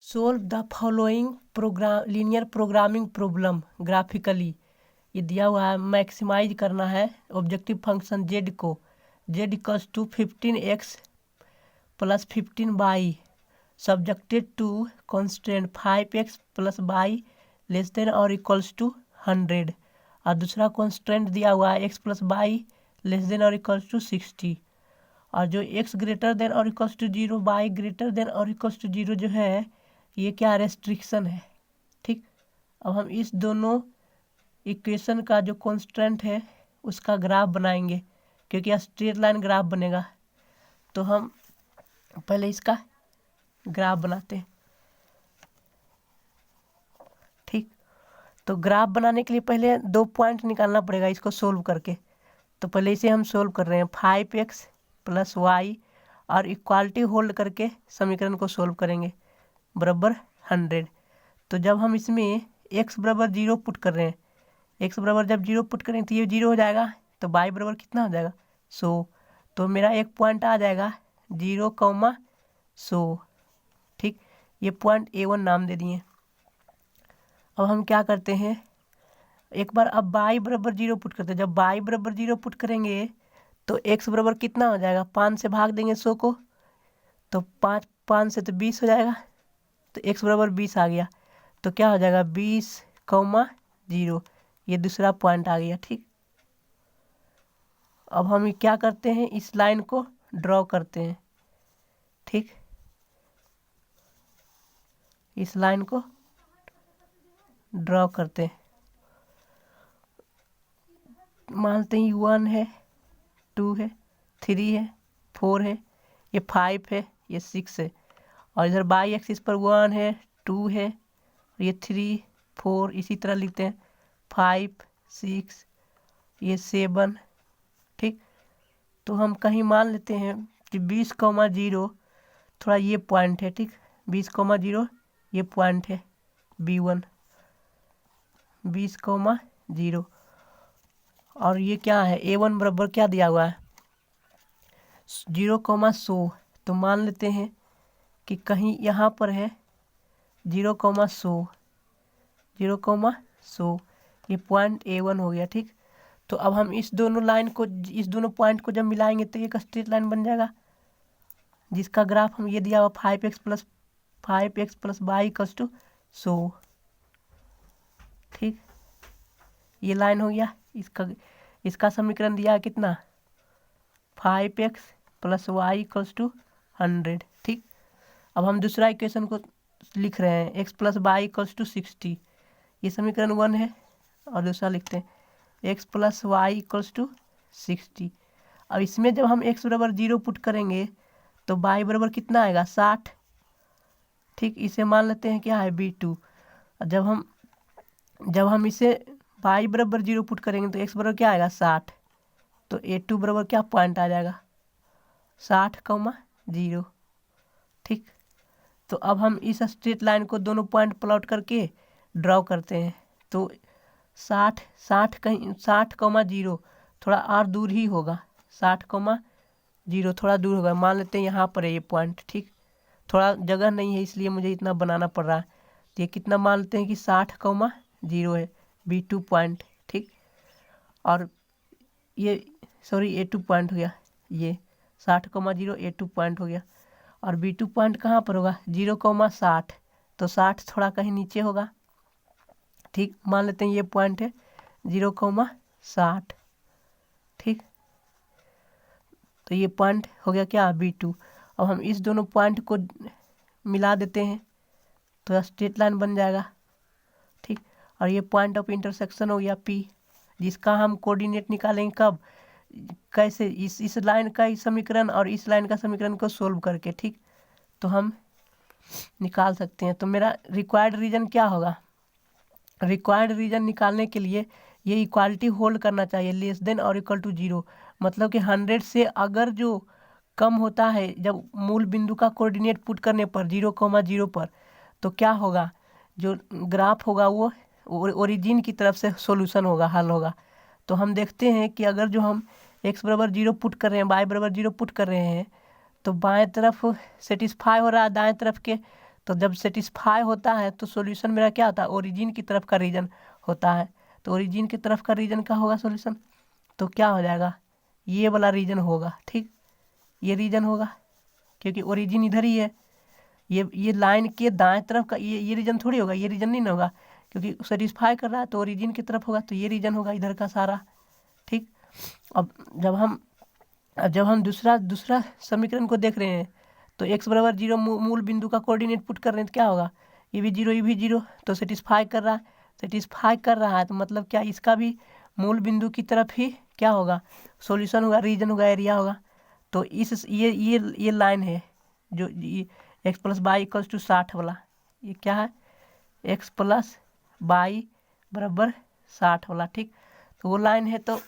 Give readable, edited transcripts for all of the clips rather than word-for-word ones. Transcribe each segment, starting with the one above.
Solve the following linear programming problem graphically. ये दिया हुआ है, मैक्सिमाइज करना है ऑब्जेक्टिव फंक्शन जेड को। Z equals to 15x plus 15y subjected to constant 5x plus y less than और equals to 100। और दूसरा कॉन्स्टेंट दिया हुआ है x plus y less than और इक्वल्स टू 60। और जो x ग्रेटर देन और equals to 0 y greater than और इक्वल्स टू 0 जो है ये क्या रेस्ट्रिक्शन है। ठीक, अब हम इस दोनों इक्वेशन का जो कॉन्स्टेंट है उसका ग्राफ बनाएंगे, क्योंकि स्ट्रेट लाइन ग्राफ बनेगा। तो हम पहले इसका ग्राफ बनाते हैं। ठीक, तो ग्राफ बनाने के लिए पहले 2 पॉइंट निकालना पड़ेगा इसको सोल्व करके। तो पहले इसे हम सोल्व कर रहे हैं 5x प्लस वाई और इक्वालिटी होल्ड करके समीकरण को सोल्व करेंगे बराबर 100। तो जब हम इसमें x बराबर 0 पुट कर रहे हैं, x बराबर जब 0 पुट करेंगे तो ये 0 हो जाएगा, तो y बराबर कितना हो जाएगा 100। तो मेरा एक पॉइंट आ जाएगा 0,100। ठीक, ये पॉइंट A1 नाम दे दिए। अब हम क्या करते हैं, एक बार अब y बराबर 0 पुट करते हैं। जब y बराबर 0 पुट करेंगे तो x बराबर कितना हो जाएगा, 5 से भाग देंगे 100 को, तो 5 से तो 20 हो जाएगा, तो x बराबर 20 आ गया। तो क्या हो जाएगा 20,0। ये दूसरा पॉइंट आ गया। ठीक, अब हम क्या करते हैं, इस लाइन को ड्रॉ करते हैं। ठीक, इस लाइन को ड्रॉ करते हैं। मानते हैं 1 है, 2 है, 3 है, 4 है, ये 5 है, ये 6 है। और इधर बाई एक्सिस पर 1 है, 2 है, ये 3, 4 इसी तरह लिखते हैं, 5, 6, ये 7। ठीक, तो हम कहीं मान लेते हैं कि 20,0 थोड़ा ये पॉइंट है। ठीक, 20,0 ये पॉइंट है B1, 20,0। और ये क्या है, A1 बराबर क्या दिया हुआ है 0,100। तो मान लेते हैं कि कहीं यहाँ पर है 0,100, 0,100, ये पॉइंट A1 हो गया। ठीक, तो अब हम इस दोनों लाइन को, इस दोनों पॉइंट को जब मिलाएंगे तो एक स्ट्रेट लाइन बन जाएगा, जिसका ग्राफ हम ये दिया हुआ 5x plus y equals to 100। ठीक, ये लाइन हो गया। इसका समीकरण दिया है कितना, 5x plus y equals to 100। ठीक, अब हम दूसरा इक्वेशन को लिख रहे हैं x plus y equals to 60। ये समीकरण 1 है। और दूसरा लिखते हैं x plus y equals to 60। अब इसमें जब हम x बराबर 0 पुट करेंगे तो y बराबर कितना आएगा 60। ठीक, इसे मान लेते हैं क्या है B2। जब हम इसे y बराबर 0 पुट करेंगे तो x बराबर क्या आएगा 60। तो A2 बराबर क्या पॉइंट आ जाएगा 60,0। ठीक, तो अब हम इस स्ट्रेट लाइन को दोनों पॉइंट प्लॉट करके ड्रॉ करते हैं। तो 60,0 थोड़ा और दूर ही होगा, 60,0 थोड़ा दूर होगा। मान लेते हैं यहाँ पर है ये पॉइंट। ठीक, थोड़ा जगह नहीं है इसलिए मुझे इतना बनाना पड़ रहा है। तो ये कितना मान लेते हैं कि 60,0 है B2 पॉइंट। ठीक, और ये A2 पॉइंट हो गया, ये 60,0 A2 पॉइंट हो गया। और B2 पॉइंट कहाँ पर होगा 0,60, तो 60 थोड़ा कहीं नीचे होगा। ठीक, मान लेते हैं ये पॉइंट है 0,60। ठीक, तो ये पॉइंट हो गया क्या B2। अब हम इस दोनों पॉइंट को मिला देते हैं तो स्ट्रेट लाइन बन जाएगा। ठीक, और ये पॉइंट ऑफ इंटरसेक्शन हो गया P, जिसका हम कोऑर्डिनेट निकालेंगे कब, कैसे, इस लाइन का समीकरण और इस लाइन का समीकरण को सोल्व करके। ठीक, तो हम निकाल सकते हैं। तो मेरा रिक्वायर्ड रीजन क्या होगा, रिक्वायर्ड रीजन निकालने के लिए ये इक्वालिटी होल्ड करना चाहिए लेस देन और इक्वल टू 0। मतलब कि 100 से अगर जो कम होता है जब मूल बिंदु का कोऑर्डिनेट पुट करने पर 0,0 पर, तो क्या होगा, जो ग्राफ होगा वो ओरिजिन की तरफ से सॉल्यूशन होगा, हल होगा। तो हम देखते हैं कि अगर जो हम x बराबर 0 पुट कर रहे हैं, y बराबर 0 पुट कर रहे हैं, तो बाएं तरफ सेटिस्फाई हो रहा है दाएं तरफ के, तो जब सेटिस्फाई होता है तो सॉल्यूशन मेरा क्या होता है, ओरिजिन की तरफ का रीजन होता है। तो ओरिजिन की तरफ का रीजन का होगा सॉल्यूशन, तो क्या हो जाएगा, ये वाला रीजन होगा। ठीक, ये रीजन होगा क्योंकि ओरिजिन इधर ही है। ये लाइन के दाएं तरफ का ये रीजन थोड़ी होगा, ये रीजन नहीं ना होगा क्योंकि सेटिस्फाई कर रहा है तो ओरिजिन की तरफ होगा, तो ये रीजन होगा इधर का सारा। ठीक, अब जब हम दूसरा समीकरण को देख रहे हैं तो x बराबर 0 मूल बिंदु का कोऑर्डिनेट पुट कर रहे हैं तो क्या होगा, ये भी 0 ये भी 0, तो सेटिस्फाई कर रहा है तो मतलब क्या, इसका भी मूल बिंदु की तरफ ही क्या होगा, सॉल्यूशन होगा, रीजन होगा, एरिया होगा। तो इस ये लाइन है जो x plus y equals to 60 वाला, ये क्या है, एक्स प्लस बाई बराबर 60 वाला। ठीक, तो वो लाइन है तो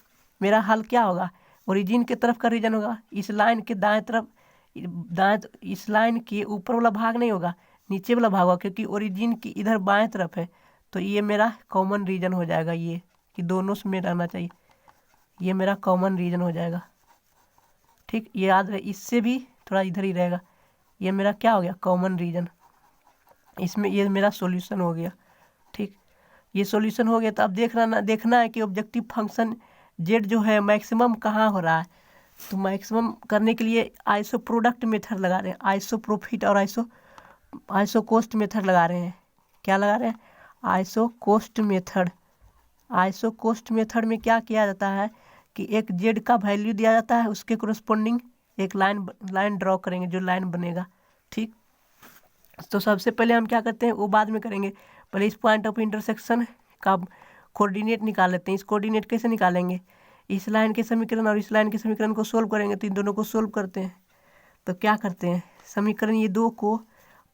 मेरा हल क्या होगा, ओरिजिन की तरफ का रीजन होगा। इस लाइन के दाएं तरफ इस लाइन के ऊपर वाला भाग नहीं होगा, नीचे वाला भाग होगा क्योंकि ओरिजिन की इधर बाएं तरफ है। तो ये मेरा कॉमन रीजन हो जाएगा, ये कि दोनों में रहना चाहिए, ये मेरा कॉमन रीजन हो जाएगा। ठीक, ये याद रहे, इससे भी थोड़ा इधर ही रहेगा, ये मेरा क्या हो गया, कॉमन रीजन। इसमें ये मेरा सॉल्यूशन हो गया। ठीक, ये सॉल्यूशन हो गया। तो अब देखना है कि ऑब्जेक्टिव फंक्शन जेड जो है मैक्सिमम कहाँ हो रहा है। तो मैक्सिमम करने के लिए आइसो प्रोडक्ट मेथड लगा रहे हैं, आइसो प्रॉफिट और आइसो कोस्ट मेथड लगा रहे हैं। क्या लगा रहे हैं, iso cost method. Iso cost method में क्या किया जाता है कि एक जेड का वैल्यू दिया जाता है, उसके कोरस्पोंडिंग एक लाइन ड्रॉ करेंगे, जो लाइन बनेगा। ठीक, तो सबसे पहले हम क्या करते हैं, वो बाद में करेंगे, पहले इस पॉइंट ऑफ इंटरसेक्शन का कोऑर्डिनेट निकाल लेते हैं। इस कोऑर्डिनेट कैसे निकालेंगे, इस लाइन के समीकरण और इस लाइन के समीकरण को सोल्व करेंगे। तो इन दोनों को सोल्व करते हैं, तो क्या करते हैं, समीकरण ये दो को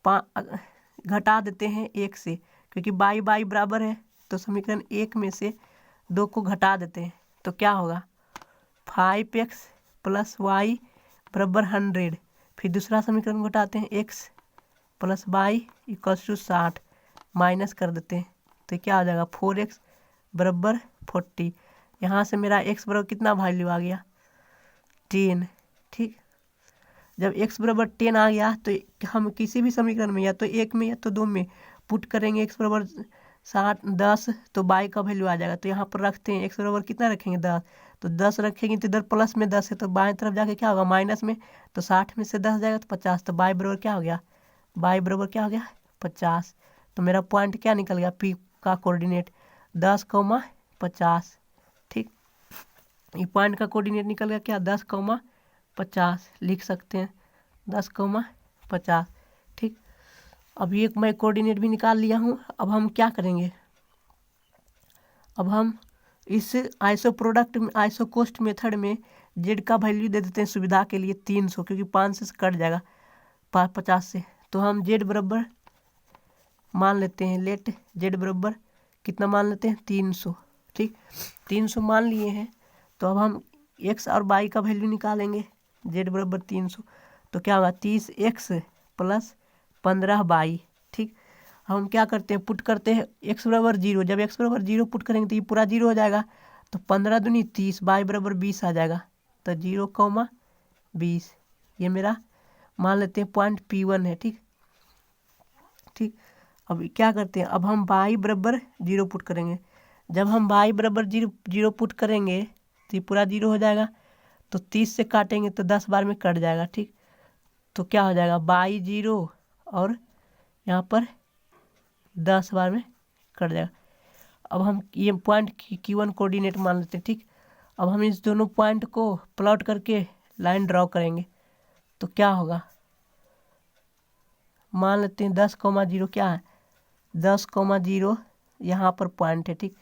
घटा देते हैं एक से, क्योंकि बाई बाई बराबर है, तो समीकरण एक में से दो को घटा देते हैं। तो क्या होगा, 5x प्लस वाई बराबर 100। फिर दूसरा समीकरण घटाते हैं, x plus y equals to 60, minus कर देते हैं। तो क्या हो जाएगा, 4x बराबर 40। यहाँ से मेरा x बराबर कितना वैल्यू आ गया, 10। ठीक, जब x बराबर 10 आ गया तो हम किसी भी समीकरण में या तो एक में या तो दो में पुट करेंगे, x बराबर 10, तो बाई का वैल्यू आ जाएगा। तो यहाँ पर रखते हैं, x बराबर कितना रखेंगे, 10, तो 10 रखेंगे तो इधर प्लस में 10 है, तो बाएं तरफ जाके क्या होगा, माइनस में, तो 60 में से 10 जाएगा तो 50। तो बाई बराबर क्या हो गया, बाई बराबर क्या हो गया, 50। तो मेरा पॉइंट क्या निकल गया, पी का कोऑर्डिनेट 10,50। ठीक, ये पॉइंट का कोऑर्डिनेट निकल गया क्या, 10,50 लिख सकते हैं, 10,50। ठीक, अब ये मैं कोऑर्डिनेट भी निकाल लिया हूँ। अब हम क्या करेंगे, अब हम इस आइसो कोस्ट मेथड में जेड का वैल्यू दे देते हैं सुविधा के लिए 300, क्योंकि 500 से कट जाएगा 50 से। तो हम जेड बराबर मान लेते हैं, लेट जेड बराबर कितना मान लेते हैं, 300। ठीक, 300 मान लिए हैं। तो अब हम x और y का वैल्यू निकालेंगे, जेड बराबर 300, तो क्या होगा, 30x प्लस 15y। ठीक, हम क्या करते हैं, पुट करते हैं x बराबर 0। जब x बराबर 0 पुट करेंगे तो ये पूरा 0 हो जाएगा, तो 15 दूनी 30, y बराबर 20 आ जाएगा। तो 0,20 ये मेरा मान लेते हैं पॉइंट P1 है। ठीक, अब क्या करते हैं, अब हम y बराबर 0 पुट करेंगे। जब हम y बराबर 0 पुट करेंगे तो ये पूरा 0 हो जाएगा, तो 30 से काटेंगे तो 10 बार में कट जाएगा। ठीक, तो क्या हो जाएगा, y 0 और यहाँ पर 10 बार में कट जाएगा। अब हम ये पॉइंट Q1 कोऑर्डिनेट मान लेते हैं। ठीक, अब हम इस दोनों पॉइंट को प्लॉट करके लाइन ड्रॉ करेंगे, तो क्या होगा, मान लेते हैं 10,0 क्या है, 10,0 यहाँ पर पॉइंट है। ठीक,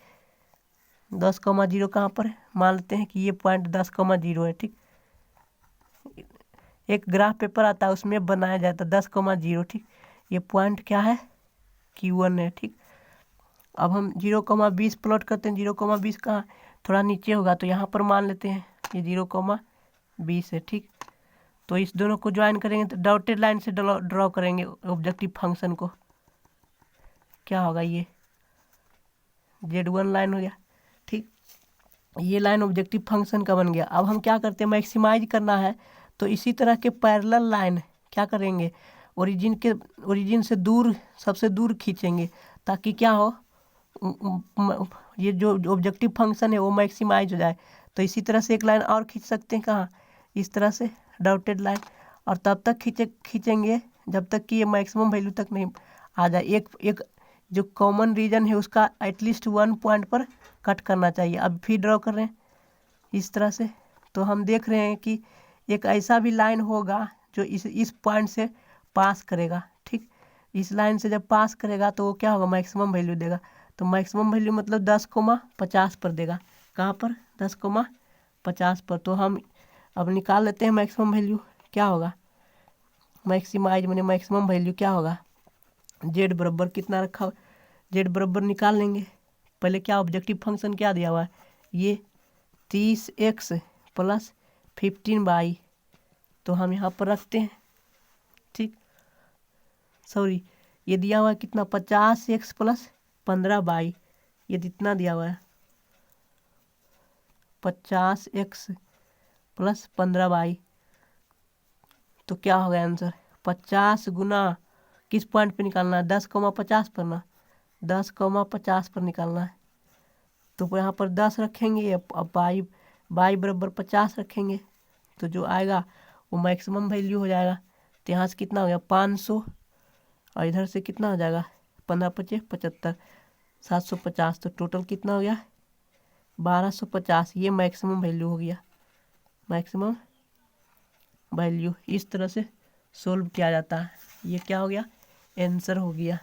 10,0 कहाँ पर है, मान लेते हैं कि ये पॉइंट 10,0 है। ठीक, एक ग्राफ पेपर आता है उसमें बनाया जाता है 10,0। ठीक, ये पॉइंट क्या है, Q1 है। ठीक, अब हम 0,20 प्लॉट करते हैं, 0,20 का थोड़ा नीचे होगा, तो यहाँ पर मान लेते हैं ये 0,20 है। ठीक, तो इस दोनों को ज्वाइन करेंगे तो डॉटेड लाइन से ड्रॉ करेंगे ऑब्जेक्टिव फंक्शन को, क्या होगा, ये Z1 लाइन हो गया। ठीक, ये लाइन ऑब्जेक्टिव फंक्शन का बन गया। अब हम क्या करते हैं, मैक्सिमाइज करना है, तो इसी तरह के पैरेलल लाइन क्या करेंगे, ओरिजिन से दूर, सबसे दूर खींचेंगे ताकि क्या हो, ये जो ऑब्जेक्टिव फंक्शन है वो मैक्सिमाइज हो जाए। तो इसी तरह से एक लाइन और खींच सकते हैं, कहाँ, इस तरह से डॉटेड लाइन, और तब तक खींचेंगे जब तक कि ये मैक्सिमम वैल्यू तक नहीं आ जाए। एक जो कॉमन रीजन है उसका एटलीस्ट 1 पॉइंट पर कट करना चाहिए। अब फिर ड्रॉ कर रहे हैं इस तरह से, तो हम देख रहे हैं कि एक ऐसा भी लाइन होगा जो इस पॉइंट से पास करेगा, ठीक। इस लाइन से जब पास करेगा तो वो क्या होगा, मैक्सिमम वैल्यू देगा। तो मैक्सिमम वैल्यू मतलब 10,50 पर देगा। कहाँ पर, 10,50 पर। तो हम अब निकाल लेते हैं मैक्सिमम वैल्यू क्या होगा। मैक्सिमाइज मैंने मैक्सिमम वैल्यू क्या होगा, जेड बराबर कितना रखा, जेड बराबर निकाल लेंगे। पहले क्या ऑब्जेक्टिव फंक्शन क्या दिया हुआ है, ये 30x प्लस 15y, तो हम यहाँ पर रखते हैं, ठीक। सॉरी, ये दिया हुआ है कितना, 50x प्लस 15y, ये जितना दिया हुआ है 50x प्लस 15y, तो क्या होगा आंसर, 50 गुना किस पॉइंट पे निकालना है, 10,50 पर ना, 10,50 पर निकालना है। तो यहाँ पर 10 रखेंगे, अब बाई बराबर 50 रखेंगे, तो जो आएगा वो मैक्सिमम वैल्यू हो जाएगा। तो यहाँ से कितना हो गया 500, और इधर से कितना हो जाएगा 15×5 = 75, 750, तो टोटल कितना हो गया 1250। ये मैक्सिमम वैल्यू हो गया, मैक्सिमम वैल्यू। इस तरह से सोल्व किया जाता है। ये क्या हो गया, आंसर हो गया।